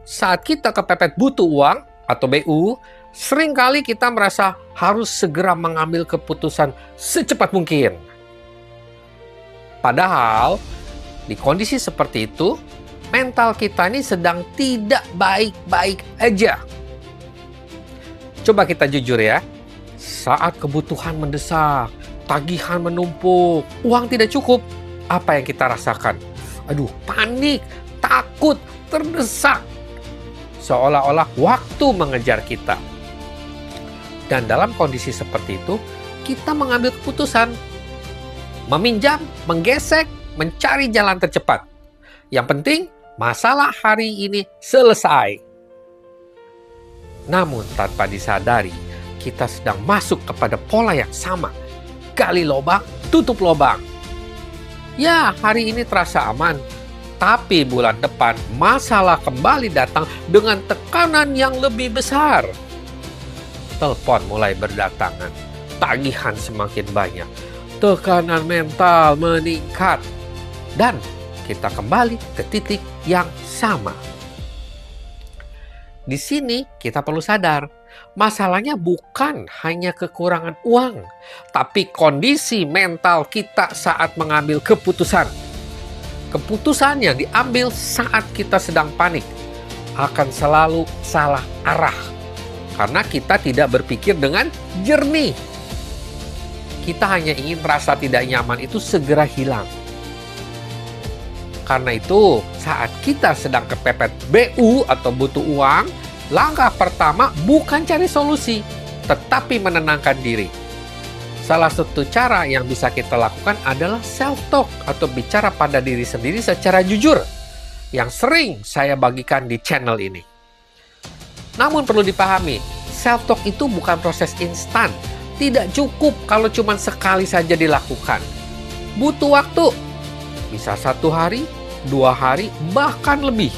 Saat kita kepepet butuh uang atau BU, seringkali kita merasa harus segera mengambil keputusan secepat mungkin. Padahal, di kondisi seperti itu, mental kita ini sedang tidak baik-baik aja. Coba kita jujur ya, saat kebutuhan mendesak, tagihan menumpuk, uang tidak cukup, apa yang kita rasakan? Aduh, panik, takut, terdesak. Seolah-olah waktu mengejar kita. Dan dalam kondisi seperti itu, kita mengambil keputusan. Meminjam, menggesek, mencari jalan tercepat. Yang penting, masalah hari ini selesai. Namun tanpa disadari, kita sedang masuk kepada pola yang sama. Gali lubang, tutup lubang. Ya, hari ini terasa aman. Tapi bulan depan masalah kembali datang dengan tekanan yang lebih besar. Telepon mulai berdatangan, tagihan semakin banyak, tekanan mental meningkat, dan kita kembali ke titik yang sama. Di sini kita perlu sadar, masalahnya bukan hanya kekurangan uang, tapi kondisi mental kita saat mengambil keputusan. Keputusan yang diambil saat kita sedang panik akan selalu salah arah karena kita tidak berpikir dengan jernih. Kita hanya ingin rasa tidak nyaman itu segera hilang. Karena itu, saat kita sedang kepepet BU atau butuh uang, langkah pertama bukan cari solusi, tetapi menenangkan diri. Salah satu cara yang bisa kita lakukan adalah self-talk atau bicara pada diri sendiri secara jujur yang sering saya bagikan di channel ini. Namun perlu dipahami, self-talk itu bukan proses instan. Tidak cukup kalau cuma sekali saja dilakukan. Butuh waktu, bisa 1 hari, 2 hari, bahkan lebih.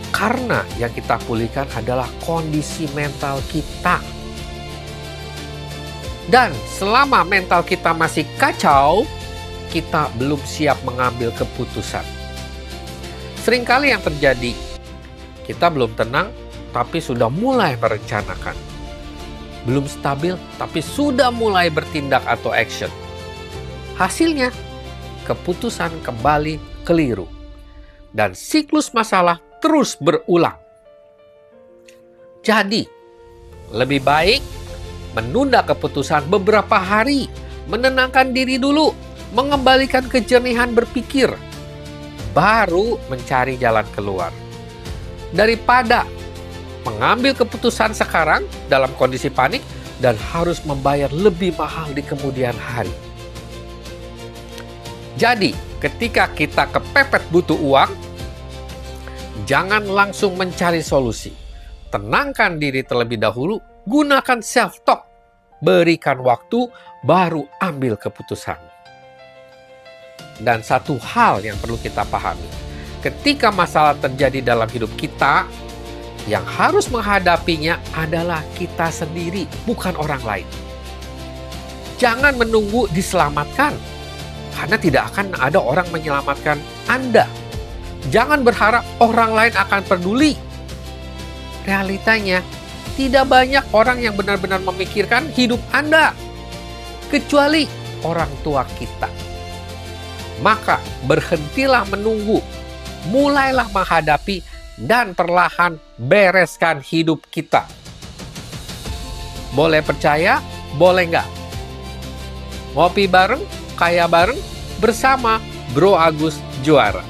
Karena yang kita pulihkan adalah kondisi mental kita. Dan selama mental kita masih kacau, kita belum siap mengambil keputusan. Seringkali yang terjadi, kita belum tenang, tapi sudah mulai merencanakan. Belum stabil, tapi sudah mulai bertindak atau action. Hasilnya, keputusan kembali keliru. Dan siklus masalah terus berulang. Jadi, lebih baik menunda keputusan beberapa hari, menenangkan diri dulu, mengembalikan kejernihan berpikir, baru mencari jalan keluar. Daripada mengambil keputusan sekarang dalam kondisi panik dan harus membayar lebih mahal di kemudian hari. Jadi, ketika kita kepepet butuh uang, jangan langsung mencari solusi. Tenangkan diri terlebih dahulu, gunakan self-talk, berikan waktu, baru ambil keputusan. Dan satu hal yang perlu kita pahami, ketika masalah terjadi dalam hidup kita, yang harus menghadapinya adalah kita sendiri, bukan orang lain. Jangan menunggu diselamatkan, karena tidak akan ada orang menyelamatkan Anda. Jangan berharap orang lain akan peduli. Realitanya, tidak banyak orang yang benar-benar memikirkan hidup Anda, kecuali orang tua kita. Maka berhentilah menunggu, mulailah menghadapi, dan perlahan bereskan hidup kita. Boleh percaya, boleh nggak? Ngopi bareng, kaya bareng, bersama Bro Agus Juara.